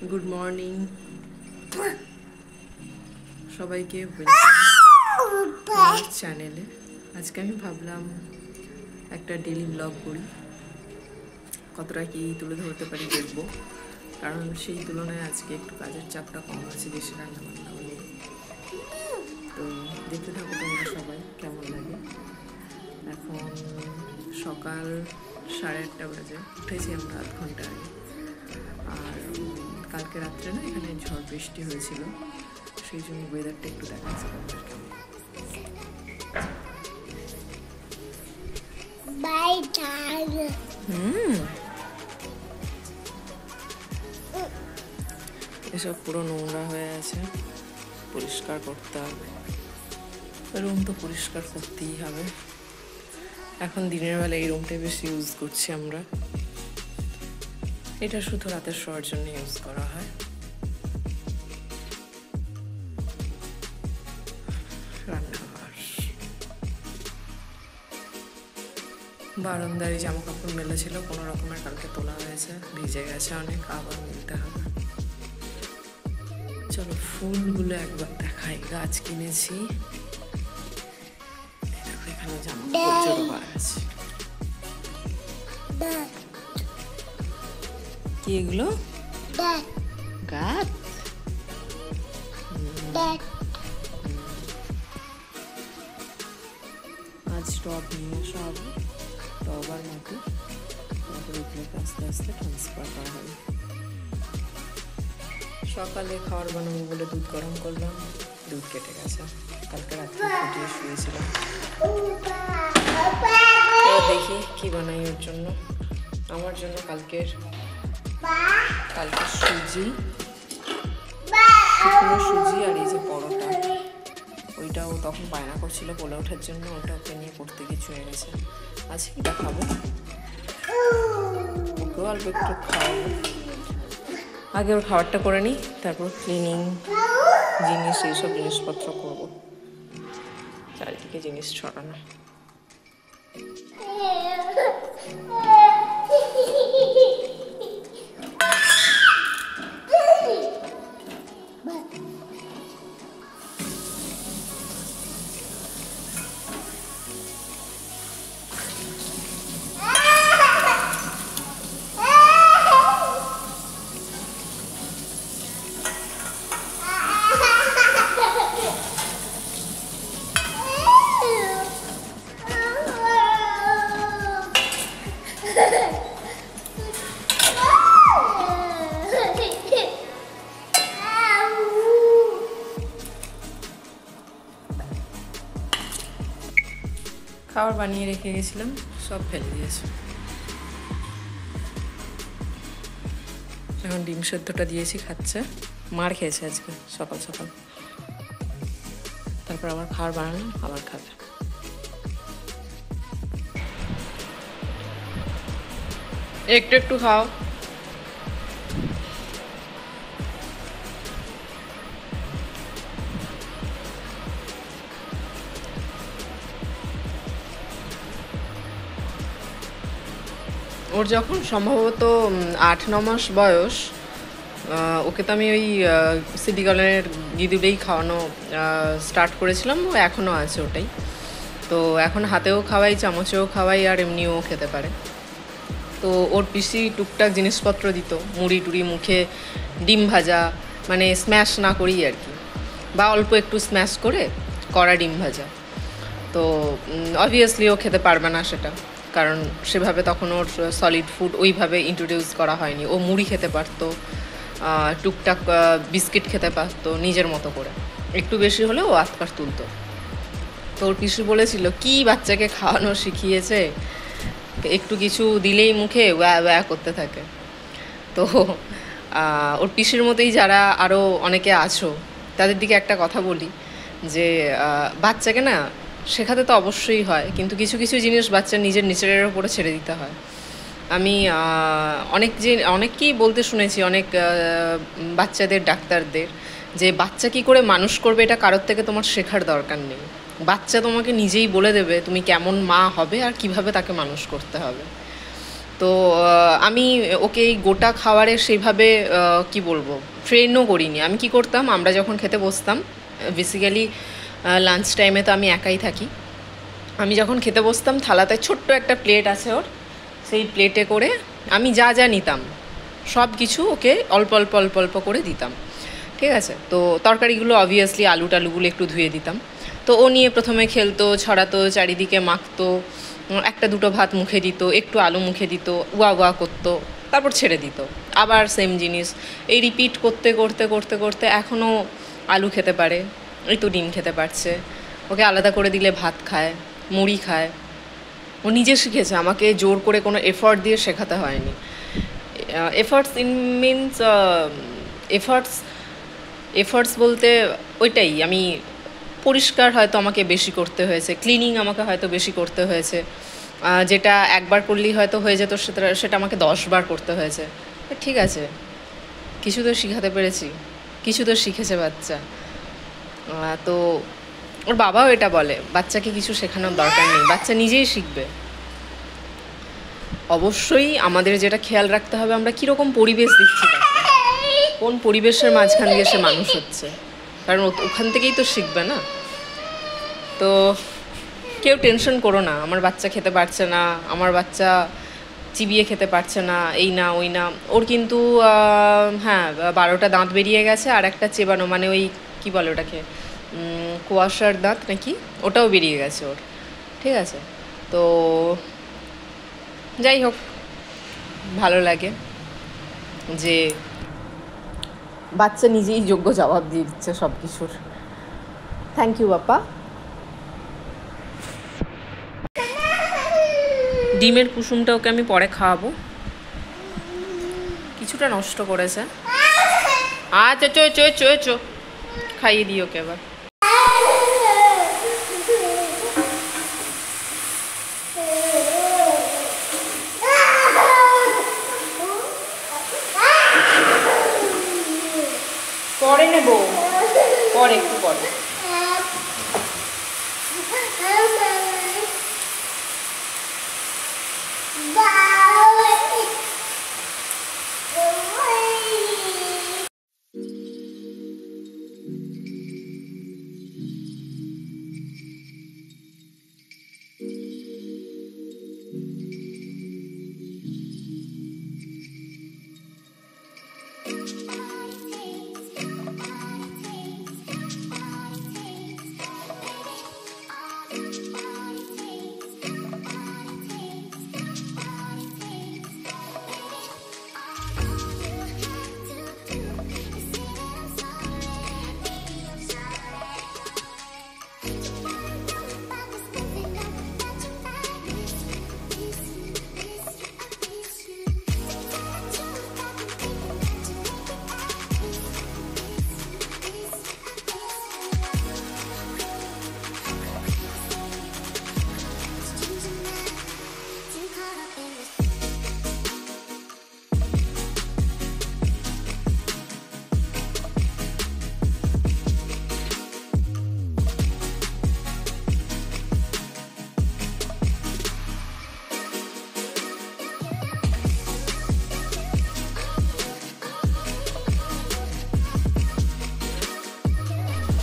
Good morning সবাইকে, welcome চ্যানেলে। আজকে আমি ভাবলাম একটা ডেলি ব্লগ করি, কতটা কি তুলে ধরতে পারি দেখব। কারণ সেই তুলনায় আজকে একটু কাজের চাপটা কম আছে, বেশি রান্না বান্না হলে। তো দেখতে থাকো তোমরা সবাই, কেমন লাগে। এখন সকাল 8:30 বাজে, উঠেছি আমরা আধ ঘন্টা আগে। আর কালকে রাত্রে না এখানে ঝড় বৃষ্টি হয়েছিল, সেই জন্য ওয়েদারটা একটু দেখাচ্ছে আপনাদেরকে। এসব পুরো নোংরা হয়ে আছে, পরিষ্কার করতে হবে। রুম তো পরিষ্কার করতেই হবে। এখন দিনের বেলা এই রুমটাই বেশি ইউজ করছি আমরা। এটা শুধু রাতের শোয়ার জন্য ইউজ করা হয়। রান্নাঘর, বারান্দায় জামা কাপড় মেলা ছিল, কোনো রকমের কালকে তোলা হয়েছে, ভিজে গেছে অনেক, আবার মিলতে হবে। চলো ফুলগুলো একবার দেখাই। গাছ কিনেছি, এখানে জামা কাপড় জড়ো করা আছে। কি এগুলো? গাছ। আজ টব নিয়ে আসা হবে, টব আর মাটি, এগুলোকে আস্তে আস্তে ট্রান্সফার করা হবে। সকালে খাবার বানাবো বলে দুধ গরম করলাম, দুধ কেটে গেছে, কালকে রাত্রে ফুটিয়ে শুয়েছিলাম। দেখি কি বানাই ওর জন্য। আমার জন্য কালকে সুজি, শুকনো সুজি আর এই যে পরোটা, ওইটাও তখন বায়না করছিল বলে ওঠার জন্য, ওটা ওকে নিয়ে পড়তে গিয়ে ছুঁয়ে গেছে। আচ্ছা এটা খাবো, ওকেও অল্প একটু খাওয়াবো। আগে ওর খাবারটা করে নিই, তারপর ক্লিনিং জিনিস, এইসব জিনিসপত্র করবো। চারিদিকে জিনিস ছড়ানো। খাবার বানিয়ে রেখে গেছিলাম, সব ফেলে দিয়েছে। এখন ডিম সেদ্ধটা দিয়েছি, খাচ্ছে। মার খেয়েছে আজকে সকাল সকাল, তারপর আবার খাবার বানালাম, আবার খাবে। একটু একটু খাও। ওর যখন সম্ভবত 8-9 মাস বয়স, ওকে তো আমি ওই সিডি কলনের গিদুলেই খাওয়ানো স্টার্ট করেছিলাম, ও এখনও আছে ওটাই। তো এখন হাতেও খাওয়াই, চামচেও খাওয়াই, আর এমনিও খেতে পারে। তো ওর পিসি টুকটাক জিনিসপত্র দিত, মুড়ি টুড়ি মুখে, ডিম ভাজা, মানে স্ম্যাশ না করি আর কি, বা অল্প একটু স্ম্যাশ করে কড়া ডিম ভাজা। তো অবভিয়াসলি ও খেতে পারবে না সেটা, কারণ সেভাবে তখন ওর সলিড ফুড ওইভাবে ইন্ট্রোডিউস করা হয়নি। ও মুড়ি খেতে পারতো, টুকটাক বিস্কিট খেতে পারতো নিজের মতো করে, একটু বেশি হলেও ও আতকার তুলতো। তো ওর পিসি বলেছিল, কি বাচ্চাকে খাওয়ানো শিখিয়েছে, একটু কিছু দিলেই মুখে ওয়া ওয়া করতে থাকে। তো ওর পিসির মতোই যারা আরও অনেকে আছো, তাদের দিকে একটা কথা বলি, যে বাচ্চাকে না শেখাতে তো অবশ্যই হয়, কিন্তু কিছু কিছু জিনিস বাচ্চার নিজের নেচারের ওপরে ছেড়ে দিতে হয়। আমি অনেককেই বলতে শুনেছি, অনেক বাচ্চাদের ডাক্তারদের, যে বাচ্চা কী করে মানুষ করবে এটা কারোর থেকে তোমার শেখার দরকার নেই। বাচ্চা তোমাকে নিজেই বলে দেবে তুমি কেমন মা হবে আর কিভাবে তাকে মানুষ করতে হবে। তো আমি ওকে এই গোটা খাবারের সেইভাবে কি বলবো ট্রেনও করিনি। আমি কি করতাম, আমরা যখন খেতে বসতাম, বেসিক্যালি লাঞ্চ টাইমে তো আমি একাই থাকি, আমি যখন খেতে বসতাম থালাতে ছোট্ট একটা প্লেট আছে ওর, সেই প্লেটে করে আমি যা যা নিতাম সব কিছু ওকে অল্প অল্প অল্প অল্প করে দিতাম, ঠিক আছে। তো তরকারিগুলো অবভিয়াসলি আলু টালুগুলো একটু ধুয়ে দিতাম। তো ও নিয়ে প্রথমে খেলতো, ছড়াতো, চারিদিকে মাখতো, একটা দুটো ভাত মুখে দিত, একটু আলু মুখে দিত, ওয়া ওয়া করতো, তারপর ছেড়ে দিত, আবার সেম জিনিস। এই রিপিট করতে করতে করতে করতে এখনও আলু খেতে পারে, এই তো ডিম খেতে পারছে। ওকে আলাদা করে দিলে ভাত খায়, মুড়ি খায়। ও নিজে শিখেছে, আমাকে জোর করে কোনো এফর্ট দিয়ে শেখাতে হয়নি। এফর্টস মিনস এফর্টস বলতে ওইটাই, আমি পরিষ্কার হয়তো আমাকে বেশি করতে হয়েছে, ক্লিনিং আমাকে হয়তো বেশি করতে হয়েছে, যেটা একবার করলেই হয়তো হয়ে যেত সেটা আমাকে 10 বার করতে হয়েছে। ঠিক আছে, কিছু তো শিখাতে পেরেছি, কিছু তো শিখেছে বাচ্চা। তো ওর বাবাও এটা বলে, বাচ্চাকে কিছু শেখানোর দরকার নেই, বাচ্চা নিজেই শিখবে। অবশ্যই আমাদের যেটা খেয়াল রাখতে হবে, আমরা কীরকম পরিবেশ দিচ্ছি, কোন পরিবেশের মাঝখান দিয়ে সে মানুষ হচ্ছে, কারণ ওখান থেকেই তো শিখবে না। তো কেউ টেনশন করো না, আমার বাচ্চা খেতে পারছে না, আমার বাচ্চা চিবিয়ে খেতে পারছে না, এই না ওই না। ওর কিন্তু হ্যাঁ 12টা দাঁত বেরিয়ে গেছে, আর একটা চেবানো, মানে ওই কী বলে ওটাকে, কুয়াশার দাঁত নাকি, ওটাও বেরিয়ে গেছে ওর, ঠিক আছে। তো যাই হোক, ভালো লাগে যে বাচ্চা নিজেই যোগ্য জবাব দিয়ে দিচ্ছে সব কিছুর। Thank you Bappa. ডিমের কুসুমটা ওকে আমি পরে খাওয়াবো, কিছুটা নষ্ট করেছে। আচ্ছা চো চো চো চো, খাইয়ে দিই ওকে এবার। পরে নেব, পরে একটু পরে।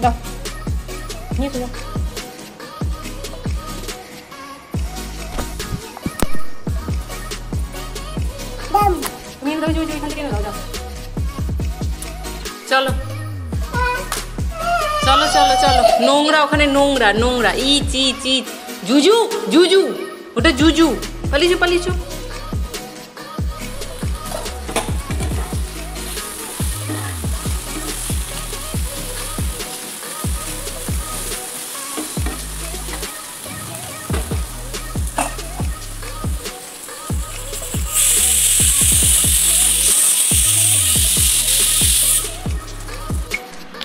দাও নিয়ে তো তুমি এখান থেকে দাও, যাও। চলো চলো চলো চলো, নোংরা ওখানে, নোংরা নোংরা, ইচ ইচ ইচ, জুজু জুজু, ওটা জুজু, পালিয়েছো পালিয়েছো।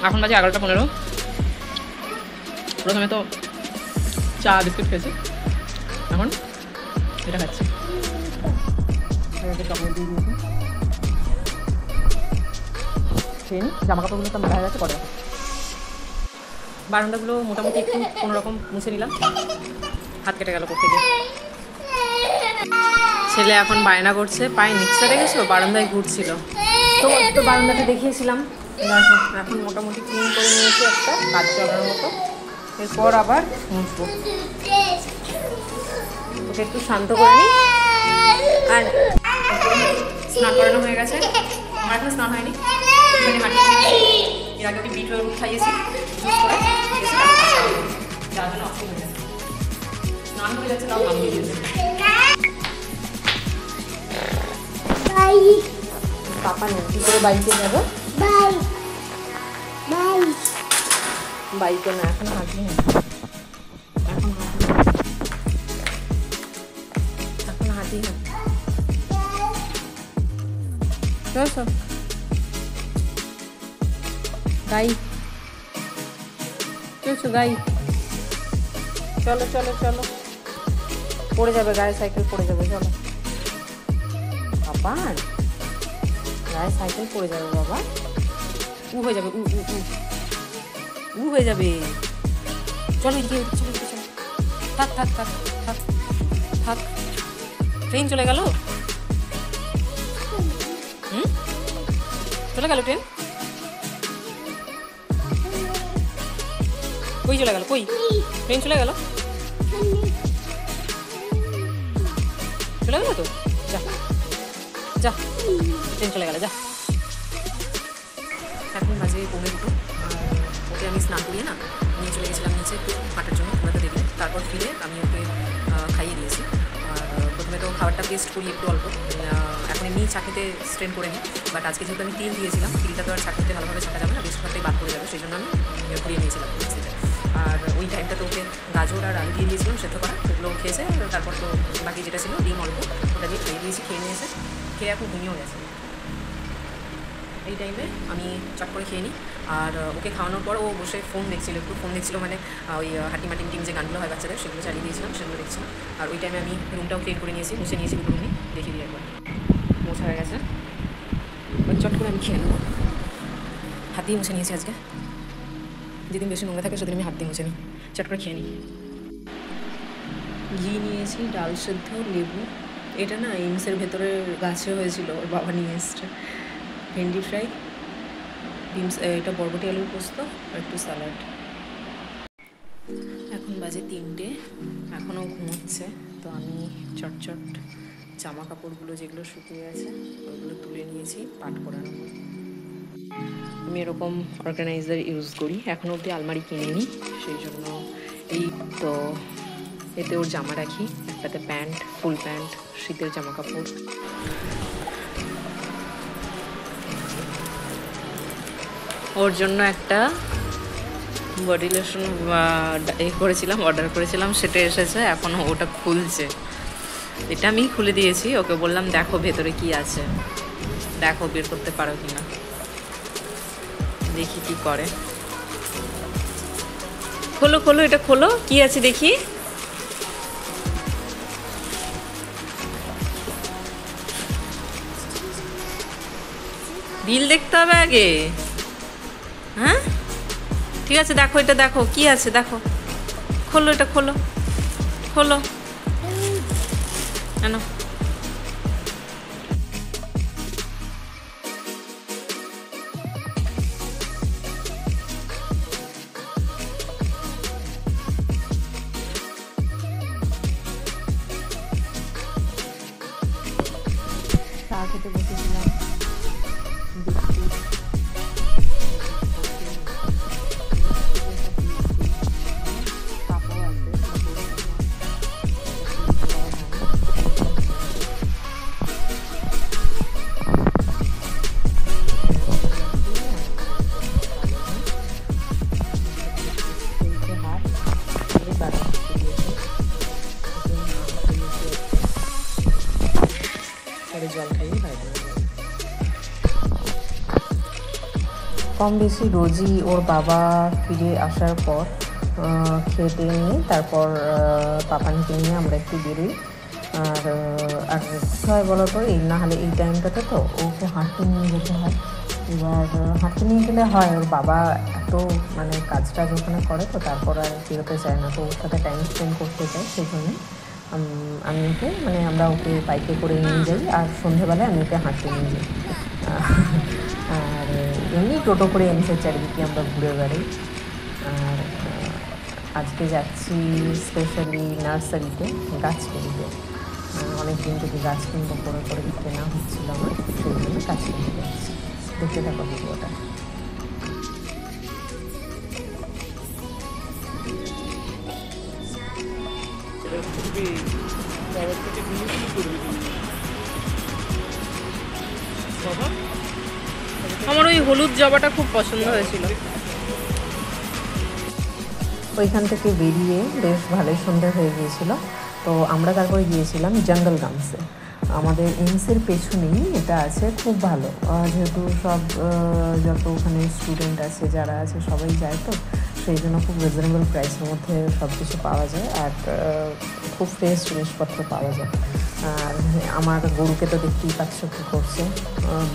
এখন বাজে 11টা 15। প্রথমে তো চা বিস্কুট খেয়েছি, এখন এটা খাচ্ছি। জামা কাপড়গুলো তো দেখা যাচ্ছে, কটা বারান্দাগুলো মোটামুটি একটু কোনোরকম মুছে নিলাম, হাত কেটে গেল করতে গিয়ে। ছেলে এখন বায়না করছে, পায়ে নিচে রেখেছো, বারান্দায় ঘুরছিল। তো বারান্দাটা দেখিয়েছিলাম, দেখো এখন মোটামুটি ক্লিন করে নিয়েছি, একটা কাজ চলার মতো। এরপর আবার মুছবো। ওকে একটু শান্ত করে নিই। আর স্নান করানো হয়ে গেছে, আমার এখন স্নান হয়নি। এর আগে ওকে বিট রুট খাইয়েছি জুস করে, যার জন্য অসুবিধা হয়ে গেছে। স্নান হয়ে যাচ্ছে, তাও আমি দিয়েছি। পাপা নেই, কি করে বাইকে যাবো? বাইকে না, এখন হাঁটি না, এখন হাঁটি না। চলো গাই, চলছো গাই, চলো চলো চলো, পড়ে যাবে গায়ে, সাইকেল পড়ে যাবে। চলো বাবা, গায়ে সাইকেল পড়ে যাবে বাবা, উ হয়ে যাবে, উ উ উ উ হয়ে যাবে। চলো এদিকে, চলো এদিকে, চলো। থাক থাক থাক থাক থাক, ট্রেন চলে গেল। চলে গেল ট্রেন, কই চলে গেল, কই ট্রেন চলে গেল, চলে গেল তো, যা যা, ট্রেন চলে গেল, যা। এখন বাজে 1:15, ওকে আমি স্নান করিয়ে না নিয়ে চলে গেছিলাম নিচে একটু হাঁটার জন্য, ওনাকে দেখলে। তারপর ফিরে আমি ওকে খাইয়ে দিয়েছি। আর প্রথমে তো খাবারটা টেস্ট করি একটু অল্প, এখন এমনি চাটনিতে স্ট্রেন করে নিই। বাট আজকে যেহেতু আমি তিল দিয়েছিলাম, তিলটা তো আর চাটনিতে ভালোভাবে ছাকা যাবে না, বেশিরভাগটাই বাদ করে যাবে, সেই জন্য আমি ঘুরিয়ে নিয়েছিলাম মিক্সিতে। আর ওই টাইমটা তো ওকে গাজর আর আলু দিয়ে দিয়েছিলাম সেদ্ধ করা, সেগুলো খেয়েছে। তারপর তো বাকি যেটা ছিল ডিম অল্প, ওটা দিয়ে খেয়ে দিয়েছি, খেয়ে নিয়েছে, খেয়ে এখন ঘুমিয়েও গেছে। এই টাইমে আমি চট করে খেয়ে নিই। আর ওকে খাওয়ানোর পর ও বসে ফোন দেখছিল, একটু ফোন দেখছিল, মানে ওই হাটিমাটিং টিম যে গানগুলো হয় বাচ্চাদের, সেগুলো চালিয়ে দিয়েছিলাম, সেগুলো দেখছিলাম। আর ওই টাইমে আমি রুমটাও ক্লিন করে নিয়েছি, মুছে নিয়েছি দুটো রুমই, দেখিয়ে দিই একবার। মোছা হয়ে গেছে, চট করে আমি খেয়ে নেবো। হাত দিয়ে মুছে নিয়েছি আজকে, যেদিন বেশি নোংরা থাকে সেদিন আমি হাত দিয়ে মুছে নিই, চট করে খেয়ে নিই। ঘি নিয়েছি, ডাল সেদ্ধ, লেবু। এটা না ইমসের ভেতরে গাছে হয়েছিল, ওর বাবা নিয়ে এসছে। ভেন্ডি ফ্রাই, বিনস, এটা বরবটি আলুর পোস্ত, আর একটু স্যালাড। এখন বাজে 3টে, এখনও ঘুমোচ্ছে। তো আমি চটচট জামা কাপড়গুলো যেগুলো শুকিয়ে আছে ওইগুলো তুলে নিয়েছি, পাট করে নেবো। আমি এরকম অর্গানাইজার ইউজ করি, এখনও অবধি আলমারি কিনিনি, সেই জন্য এই তো এতে ওর জামা রাখি, একটাতে প্যান্ট, ফুল প্যান্ট, শীতের জামা কাপড়। ওর জন্য একটা বডি লোশন করেছিলাম, অর্ডার করেছিলাম, সেটা এসেছে, এখনও ওটা খুলছে। এটা আমি খুলে দিয়েছি, ওকে বললাম দেখো ভেতরে কি আছে, দেখো বের করতে পারো কিনা, দেখি কি করে। খোলো খোলো, এটা খোলো, কি আছে দেখি। বিল দেখতে হবে আগে, হ্যাঁ ঠিক আছে, দেখো এটা, দেখো কি আছে, দেখো, খোলো এটা, খোলো খোলো, কেন চা খেতে বসেছিলাম, জল খাই কম বেশি রোজই ওর বাবা ফিরে আসার পর খেতে নিয়ে তারপর পাপানকে নিয়ে আমরা একটু বেরোই। আর কী হয় বলো তো, এই না হলে এই টাইমটাতে তো ওকে হাঁটতে নিয়ে যেতে হয়। এবার হাঁটতে নিয়ে গেলে হয়, ওর বাবা এত মানে কাজটা ওখানে করে, তো তারপর আর বেরোতে চায় না, তো ওর সাথে টাইম স্পেন্ড করতে চায়, সেই জন্যে আমি ওকে মানে আমরা ওকে বাইকে করে নিয়ে যাই, আর সন্ধেবেলায় আমি ওকে হাঁটতে নিয়ে যাই। আর এমনি টোটো করে এমসের চারিদিকে আমরা ঘুরে বেড়াই। আর আজকে যাচ্ছি স্পেশালি নার্সারিতে গাছ কিনতে। অনেক দিন থেকে গাছ কিনবো করে করে কেনা হচ্ছিল আমার, সেই জন্য গাছ কিনতে যাচ্ছি। দেখতে থাকো ভিডিওটা। আমার ওই হলুদ জবাটা খুব পছন্দ হয়েছিল। ওইখান থেকে বেরিয়ে বেশ ভালোই সন্ধ্যা হয়ে গিয়েছিল, তো আমরা তারপরে গিয়েছিলাম জঙ্গল গামসে। আমাদের এমসের পেছনেই এটা আছে, খুব ভালো, যেহেতু সব যত ওখানে স্টুডেন্ট আছে যারা আছে সবাই যায়, তো সেই জন্য খুব রিজনেবল প্রাইসের মধ্যে সব কিছু পাওয়া যায়, আর খুব ফ্রেশ জিনিসপত্র পাওয়া যায়। আর আমার গরুকে তো দেখতেই পাচ্ছ কী করছে,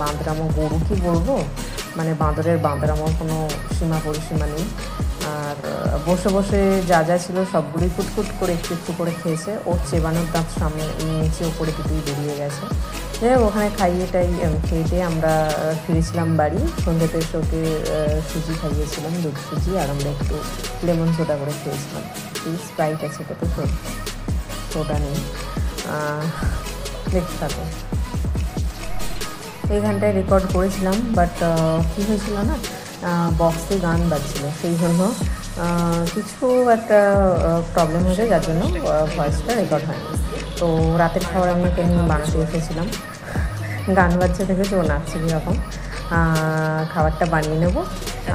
বাঁদরামো গরু কি বলবো, মানে বাঁদরের বাঁদরামোর কোনো সীমা পরিসীমা নেই। আর বসে বসে যা যা ছিল সবগুলোই ফুটফুট করে একটু একটু করে খেয়েছে। ওর চেবানোর দাঁত সামনে নিচে ওপরে দুটোই বেরিয়ে গেছে। যাই হোক, ওখানে খাইয়েটাই খেয়ে দিয়ে আমরা ফিরেছিলাম বাড়ি। সন্ধ্যেতে এসে ওকে সুজি খাইয়েছিলাম, দুধ সুজি, আর আমরা একটু লেমন সোডা করে খেয়েছিলাম। এই স্প্রাইট আছে, কত সোডা নেই। দেখতে থাকো। এইখানটায় রেকর্ড করেছিলাম, বাট কী হয়েছিল না, বক্সে গান বাজছিল, সেই জন্য কিছু একটা প্রবলেম হয়েছে, যার জন্য ভয়েসটা রেকর্ড হয়নি। তো রাতের খাবার আমি ওকে নিয়ে বানাতে এসেছিলাম, গান বাজছে দেখেছি, ও নাচছে কীরকম। খাবারটা বানিয়ে নেব,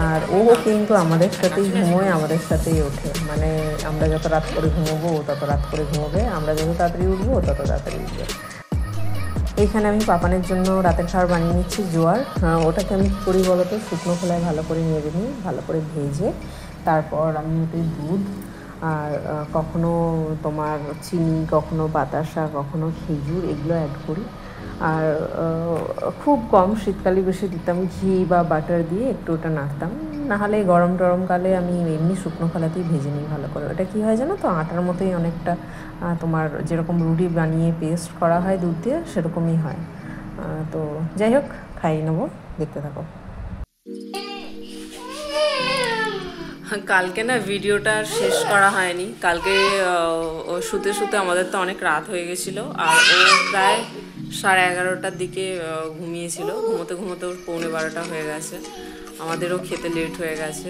আর ও কিন্তু আমাদের সাথেই ঘুমোয়, আমাদের সাথেই ওঠে, মানে আমরা যত রাত করে ঘুমোবো ও তত রাত করে ঘুমোবে, আমরা যত তাড়াতাড়ি উঠবো ও তত তাড়াতাড়ি উঠবে। এইখানে আমি পাপানের জন্য রাতের খাবার বানিয়ে নিচ্ছি জোয়ার। ওটাকে আমি কী করি বলো তো, শুকনো খোলায় ভালো করে নেড়ে নিই, ভালো করে ভেজে তারপর আমি ওতে দুধ আর কখনো তোমার চিনি, কখনো বাতাসা, কখনো খেজুর, এগুলো অ্যাড করি। আর খুব কম, শীতকালে বেশি দিতাম ঘি বা বাটার দিয়ে একটু ওটা নাড়তাম, নাহলে গরমকালে আমি এমনি শুকনো খোলাতেই ভেজে নিই ভালো করে। ওটা কী হয় জানো তো, আটার মতোই অনেকটা, তোমার যেরকম রুটি বানিয়ে পেস্ট করা হয় দুধ দিয়ে, সেরকমই হয়। তো যাই হোক, খাইয়ে নেবো, দেখতে থাকো। কালকে না ভিডিওটা শেষ করা হয়নি, কালকে শুতে শুতে আমাদের তো অনেক রাত হয়ে গেছিলো, আর ও প্রায় 11:30টার দিকে ঘুমিয়েছিল। ঘুমোতে ঘুমোতে ওর 11:45 হয়ে গেছে। আমাদেরও খেতে লেট হয়ে গেছে।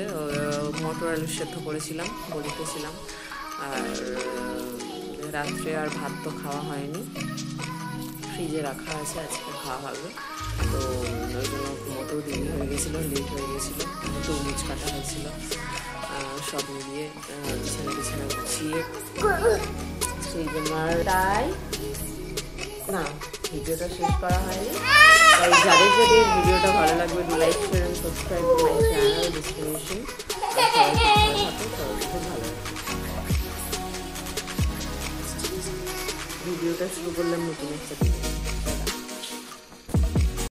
মটর আলু সেদ্ধ করেছিলাম, বলিতেছিলাম, আর রাত্রে আর ভাত তো খাওয়া হয়নি, ফ্রিজে রাখা আছে, আজকে খাওয়া হবে। তো ওই জন্য ঘুমোতেও দেরি হয়ে গেছিলো, লেট হয়ে গেছিলো, তরমুজ কাটা হয়েছিল, সব মিলিয়ে বিছানা গুছিয়ে, সেই জন্য আর তাই না ভিডিওটা শেষ করা হয়নি। তাই যাদের যাদের ভিডিওটা ভালো লাগবে, like, share and subscribe to my channel destination. খুব ভালো ভিডিওটা শুরু করলাম নতুন একটা ভিডিও।